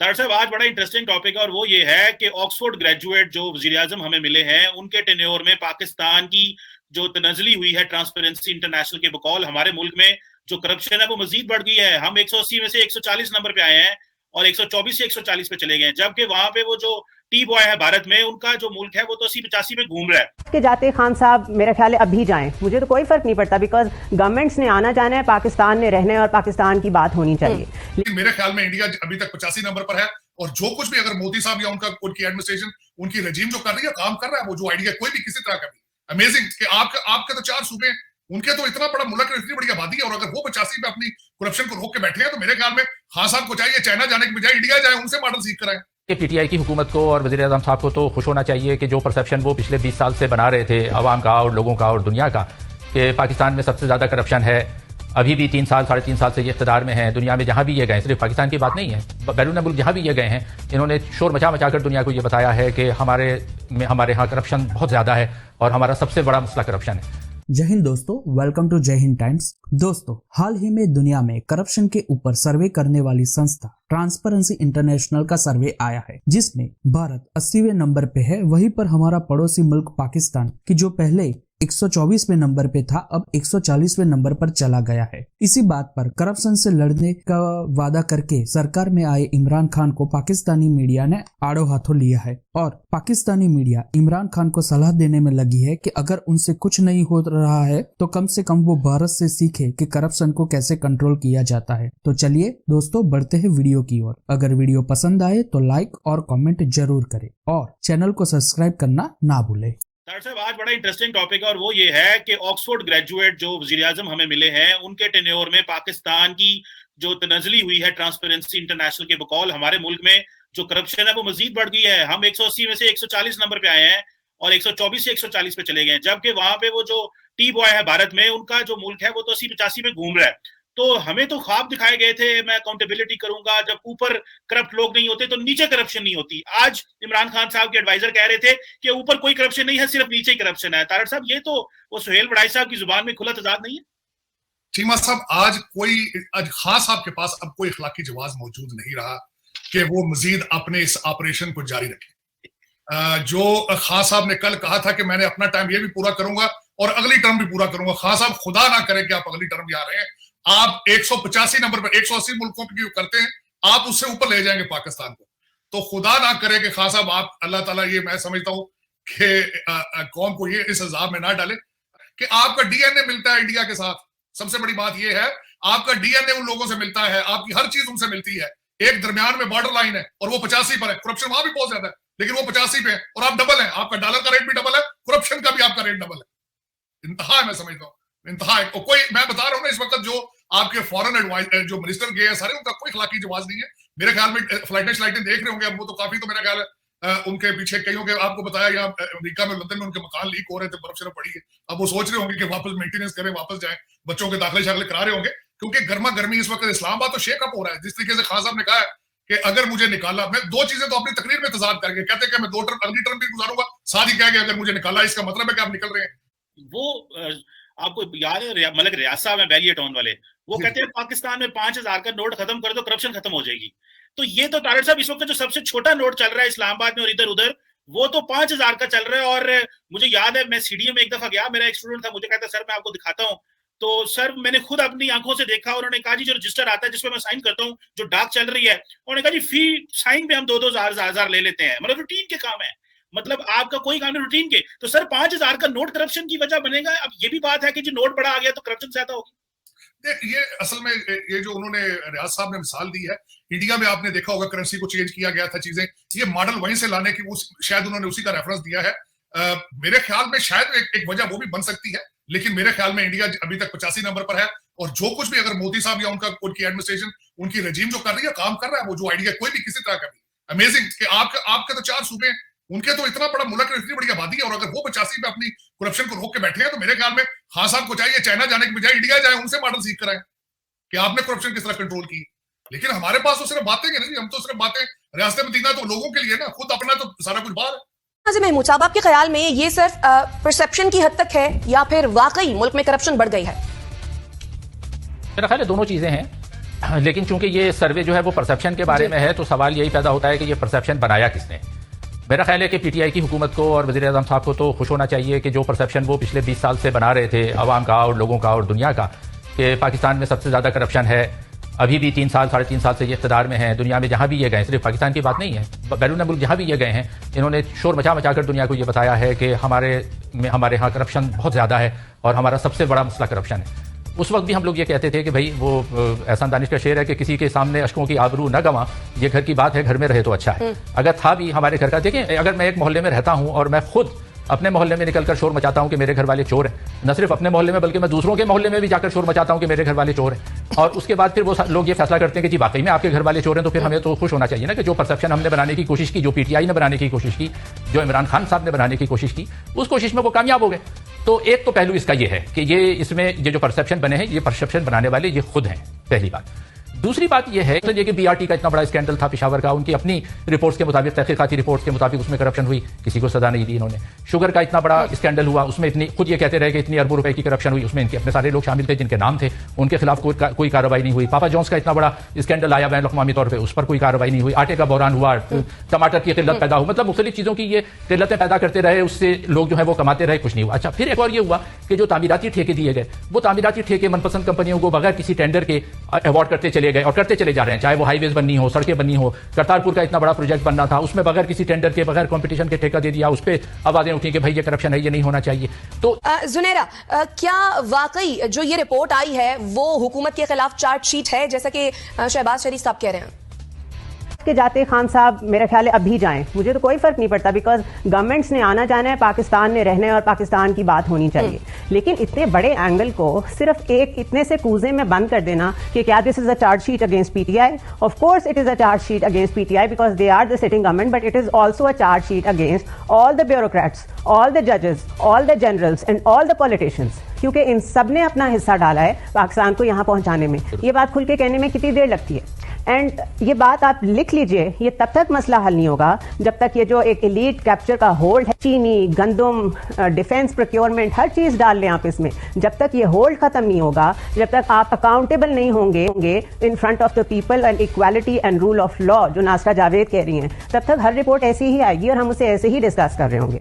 तार साहब, आज बड़ा इंटरेस्टिंग टॉपिक है और वो ये है कि ऑक्सफोर्ड ग्रेजुएट जो वजीर-ए-आज़म हमें मिले हैं, उनके टेन्योर में पाकिस्तान की जो तनज़ली हुई है ट्रांसपेरेंसी इंटरनेशनल के बकौल, हमारे मुल्क में जो करप्शन है वो मजीद बढ़ गई है। हम 180 में से 140 नंबर पे आए हैं और 124 से 140 पे चले गए हैं, जबकि वहां पे वो जो टी बॉय है भारत में, उनका जो मुल्क है वो तो 80-85 पे घूम रहा है। के जाते खान साहब मेरा ख्याल है अभी जाएं, मुझे तो कोई फर्क नहीं पड़ता, बिकॉज गवर्नमेंट्स ने आना जाना है, पाकिस्तान ने रहना है और पाकिस्तान की बात होनी चाहिए। लेकिन मेरे ख्याल में इंडिया अभी तक 85 नंबर पर है और जो कुछ भी अगर मोदी साहब या उनकी एडमिनिस्ट्रेशन, उनकी रजीम जो कर रही है, काम कर रहा है, वो जो आइडिया कोई भी किसी तरह का भी अमेजिंग कि आपके तो 4 सूबे, उनके तो इतना बड़ा मुल्क है, इतनी बड़ी आबादी है, और अगर वो 85 पे अपनी करप्शन को रोक के बैठे हैं, तो मेरे ख्याल में खान साहब को चाहिए चाइना जाने के बजाय इंडिया जाए, उनसे मॉडल सीख कर आए। पीटीआई की हुकूमत को और वज़ीर-ए-आज़म साहब को तो खुश होना चाहिए कि जो परसेप्शन वो पिछले 20 साल से बना रहे थे अवाम का और लोगों का और दुनिया का, कि पाकिस्तान में सबसे ज़्यादा करप्शन है, अभी भी 3 साल 3.5 साल से ये इक़्तिदार में हैं। दुनिया में जहाँ भी ये गए, सिर्फ पाकिस्तान की बात नहीं है, बैरून मुल्क जहाँ भी ये गए हैं, इन्होंने शोर मचा कर दुनिया को ये बताया है कि हमारे यहाँ करप्शन बहुत ज़्यादा है और हमारा सबसे बड़ा मसला करप्शन है। जय हिंद दोस्तों, वेलकम टू जय हिंद टाइम्स। दोस्तों, हाल ही में दुनिया में करप्शन के ऊपर सर्वे करने वाली संस्था ट्रांसपेरेंसी इंटरनेशनल का सर्वे आया है, जिसमें भारत 80वें नंबर पे है। वहीं पर हमारा पड़ोसी मुल्क पाकिस्तान की जो पहले 124वें नंबर पे था, अब 140वें नंबर पर चला गया है। इसी बात पर करप्शन से लड़ने का वादा करके सरकार में आए इमरान खान को पाकिस्तानी मीडिया ने आड़ो हाथों लिया है और पाकिस्तानी मीडिया इमरान खान को सलाह देने में लगी है कि अगर उनसे कुछ नहीं हो रहा है तो कम से कम वो भारत से सीखे कि करप्शन को कैसे कंट्रोल किया जाता है। तो चलिए दोस्तों, बढ़ते हैं वीडियो की ओर। अगर वीडियो पसंद आए तो लाइक और कमेंट जरूर करें और चैनल को सब्सक्राइब करना ना भूलें। तार साहब, आज बड़ा इंटरेस्टिंग टॉपिक है और वो ये है कि ऑक्सफोर्ड ग्रेजुएट जो वजीर-ए-आज़म हमें मिले हैं, उनके टेन्योर में पाकिस्तान की जो तनज़ली हुई है ट्रांसपेरेंसी इंटरनेशनल के बकौल, हमारे मुल्क में जो करप्शन है वो मजीद बढ़ गई है। हम 180 में से 140 नंबर पे आए हैं और 124 से 140 पे चले गए हैं, जबकि वहां पे वो जो टी बॉय है भारत में, उनका जो मुल्क है वो तो 80-85 पे घूम रहा है। तो हमें तो ख्वाब दिखाए गए थे, मैं अकाउंटेबिलिटी करूंगा, जब ऊपर करप्ट लोग नहीं होते तो नीचे करप्शन नहीं होती। आज इमरान खान साहब के एडवाइजर कह रहे थे कि ऊपर कोई करप्शन नहीं है, सिर्फ नीचे ही करप्शन है। तारड़ साहब, ये तो वो सुहेल बड़ाई साहब की जुबान में खुला तजाद नहीं है। चीमा साहब, आज खान साहब के पास अब कोई इखलाकी जवाब मौजूद नहीं रहा कि वो मजीद अपने इस ऑपरेशन को जारी रखें। जो खान साहब ने कल कहा था कि मैंने अपना टाइम ये भी पूरा करूंगा और अगली टर्म भी पूरा करूंगा, खान साहब खुदा ना करे कि आप अगली टर्म भी आ रहे हैं, आप 185 नंबर पर 180 मुल्कों की करते हैं, आप उससे ऊपर ले जाएंगे पाकिस्तान को। तो खुदा ना करे कि खान साहब आप, अल्लाह ताला ये मैं समझता हूं कि कौम को ये इस अजाब में ना डाले कि आपका डीएनए मिलता है इंडिया के साथ। सबसे बड़ी बात ये है, आपका डीएनए उन लोगों से मिलता है, आपकी हर चीज उनसे मिलती है। एक दरमियान में बॉर्डर लाइन है और वो 85 पर है, करप्शन वहां भी बहुत ज्यादा है, लेकिन वो 85 पे है और आप डबल है, आपका डॉलर का रेट भी डबल है, करप्शन का भी आपका रेट डबल है। इंतहा है, मैं समझता हूं इंतहा है। कोई, मैं बता रहा हूँ ना, इस वक्त जो आपके फॉरेन एडवाइजर जो मिनिस्टर गए हैं सारे, उनका कोई इखलाकी जवाब नहीं है। मेरे ख्याल में फ्लाइटें देख रहे होंगे अब, वो तो काफी, तो मेरा ख्याल है उनके पीछे कईयों के, आपको बताया यहाँ अमेरिका में लंदन में उनके मकान लीक हो रहे थे, बर्फ शर्फ पड़ी है। अब वो सोच रहे होंगे कि वापस मेंटेनेंस करें, वापस जाएं, बच्चों के दाखिले शाखिले करा रहे होंगे, क्योंकि गर्मा गर्मी इस वक्त इस्लामाबाद तो शेकअप हो रहा है। जिस तरीके से खान साहब ने कहा है कि अगर मुझे निकाला, मैं 2 चीजें तो अपनी तकरीर में तजाद करके कहते हैं कि मैं 2 टर्म अगली टर्म भी गुजारूंगा, साथ ही कह के अगर मुझे निकाला, इसका मतलब है कि आप निकल रहे हैं। वो आपको याद है मलिक रियाज साहब है, बैरियर टाउन वाले, वो कहते हैं पाकिस्तान में 5000 का नोट खत्म कर दो, करप्शन खत्म हो जाएगी। तो ये तो तारड़ साहब, इस वक्त जो सबसे छोटा नोट चल रहा है इस्लामाबाद में और इधर उधर, वो तो 5000 का चल रहा है। और मुझे याद है, मैं सीडीएम में एक दफा गया, मेरा एक स्टूडेंट था, मुझे कहता सर मैं आपको दिखाता हूँ। तो सर मैंने खुद अपनी आंखों से देखा, उन्होंने कहा जी जो रजिस्टर आता है जिसपे मैं साइन करता हूँ, जो डाक चल रही है, उन्होंने कहा जी फी साइन पे हम 2-2 हजार ले लेते हैं, मतलब रूटीन के काम है, मतलब आपका कोई काम नहीं रूटीन के। तो सर 5000 का नोट करप्शन की वजह बनेगा। अब ये भी बात है कि जो नोट बड़ा आ गया तो करप्शन ज्यादा होगी। ये असल में ये जो उन्होंने रियाज साहब ने मिसाल दी है, इंडिया में आपने देखा होगा करेंसी को चेंज किया गया था, चीजें, ये मॉडल वहीं से लाने की शायद उन्होंने उसी का रेफरेंस दिया है। मेरे ख्याल में शायद एक वजह वो भी बन सकती है, लेकिन मेरे ख्याल में इंडिया अभी तक 85 नंबर पर है और जो कुछ भी अगर मोदी साहब या उनकी एडमिनिस्ट्रेशन, उनकी रजीम जो कर रही है, काम कर रहा है, वो जो आइडिया कोई भी किसी तरह का भी अमेजिंग कि आपके तो 4 सूबे, उनके तो इतना बड़ा मुल्क है, इतनी बड़ी आबादी है, और अगर वो 85 पे अपनी करप्शन को रोक के बैठे हैं, तो मेरे ख्याल में खान साहब को चाहिए चाइना जाने के बजाय इंडिया जाए, उनसे मॉडल सीख कर आए कि आपने करप्शन किस तरह कंट्रोल की। लेकिन हमारे पास तो सिर्फ बातें नहीं, हम तो सिर्फ बातें, रियासत मदीना तो लोगों के लिए ना, खुद अपना तो सारा कुछ बाहर है। महमूद साहब, आपके ख्याल में ये सिर्फ परसेप्शन की हद तक है या फिर वाकई मुल्क में करप्शन बढ़ गई है? मेरा ख्याल है दोनों चीजें हैं। लेकिन चूंकि ये सर्वे जो है वो परसेप्शन के बारे में है, तो सवाल यही पैदा होता है कि ये परसेप्शन बनाया किसने। मेरा ख्याल है कि पीटीआई की हुकूमत को और वज़ीर आज़म साहब को तो खुश होना चाहिए कि जो परसेप्शन वो पिछले 20 साल से बना रहे थे अवाम का और लोगों का और दुनिया का, कि पाकिस्तान में सबसे ज़्यादा करप्शन है, अभी भी 3 साल 3.5 साल से ये इक़्तिदार में हैं। दुनिया में जहाँ भी ये गए, सिर्फ पाकिस्तान की बात नहीं है, बैरून मुल्क जहाँ भी ये गए हैं, इन्होंने शोर मचा कर दुनिया को ये बताया है कि हमारे यहाँ करप्शन बहुत ज़्यादा है और हमारा सबसे बड़ा मसला करप्शन है। उस वक्त भी हम लोग ये कहते थे कि भाई वो एहसान दानिश का शेर है कि किसी के सामने अशकों की आबरू न गंवा, ये घर की बात है, घर में रहे तो अच्छा है। अगर था भी हमारे घर का, देखें, अगर मैं एक मोहल्ले में रहता हूँ और मैं खुद अपने मोहल्ले में निकलकर शोर मचाता हूं कि मेरे घर वाले चोर हैं, न सिर्फ अपने मोहल्ले में बल्कि मैं दूसरों के मोहल्ले में भी जाकर शोर मचाता हूं कि मेरे घर वाले चोर हैं, और उसके बाद फिर वो लोग ये फैसला करते हैं कि जी वाकई में आपके घर वाले चोर हैं, तो फिर हमें तो खुश होना चाहिए ना कि जो परसेप्शन हमने बनाने की कोशिश की, जो पीटीआई ने बनाने की कोशिश की, जो इमरान खान साहब ने बनाने की कोशिश की, उस कोशिश में वो कामयाब हो गए। तो एक तो पहलू इसका ये है कि ये जो परसेप्शन बने हैं, ये परसेप्शन बनाने वाले ये खुद हैं, पहली बात। दूसरी बात यह है कि बीआरटी का इतना बड़ा स्कैंडल था पेशावर का, उनकी अपनी रिपोर्ट्स के मुताबिक, तहकीकाती रिपोर्ट्स के मुताबिक उसमें करप्शन हुई, किसी को सजा नहीं दी इन्होंने। शुगर का इतना बड़ा स्कैंडल हुआ, उसमें इतनी, खुद ये कहते रहे कि इतनी अरबों रुपए की करप्शन हुई, उसमें इनके अपने सारे लोग शामिल थे जिनके नाम थे, उनके खिलाफ कोई कार्रवाई नहीं हुई। पापा जॉन्स का इतना बड़ा स्कैंडल आया बैन अवी तौर पर, उस पर कोई कार्रवाई नहीं हुई। आटे का बहरान हुआ, टमाटर की किल्लत पैदा हुई, मतलब मुख्तलिफ चीज़ों की ये किल्लतें पैदा करते रहे, उससे लोग जो है वो कमाते रहे, कुछ नहीं हुआ। अच्छा, फिर एक और ये हुआ कि जो तामीराती ठेके दिए गए, वो तामीराती ठेके मनपसंद कंपनियों को बगैर किसी टेंडर के अवार्ड करते चले गए और करते चले जा रहे हैं, चाहे वो हाईवेज बननी हो, सड़कें बननी हो। करतारपुर का इतना बड़ा प्रोजेक्ट बनना था, उसमें बगैर किसी टेंडर के, बगैर कंपटीशन के ठेका दे दिया, उस पर आवाजें उठी कि भाई ये करप्शन है, ये नहीं होना चाहिए। तो जुनेरा, क्या वाकई जो ये रिपोर्ट आई है वो हुकूमत के खिलाफ चार्जशीट है, जैसा कि शहबाज शरीफ साहब कह रहे हैं? के जाते खान साहब मेरे ख्याल है अभी जाएं, मुझे तो कोई फर्क नहीं पड़ता, बिकॉज गवर्नमेंट्स ने आना जाना है, पाकिस्तान ने रहना है और पाकिस्तान की बात होनी चाहिए। लेकिन इतने बड़े एंगल को सिर्फ एक इतने से कूजे में बंद कर देना कि क्या this is a chargesheet against PTI? Of course it is a chargesheet against PTI because they are the sitting government, but it is also a chargesheet against all the bureaucrats, all the जजेस, all the generals and all the politicians, क्योंकि इन सब ने अपना हिस्सा डाला है पाकिस्तान को यहाँ पहुंचाने में। ये बात खुल के कहने में कितनी देर लगती है? एंड ये बात आप लिख लीजिए, ये तब तक मसला हल नहीं होगा जब तक ये जो एक एलीट कैप्चर का होल्ड है, चीनी, गंदम, डिफेंस प्रोक्योरमेंट, हर चीज डाल लें आप इसमें, जब तक ये होल्ड खत्म नहीं होगा, जब तक आप अकाउंटेबल नहीं होंगे in front of the people and equality and rule of law, जो नासरा जावेद कह रही हैं, तब तक हर रिपोर्ट ऐसी ही आएगी और हम उसे ऐसे ही डिस्कस कर रहे होंगे।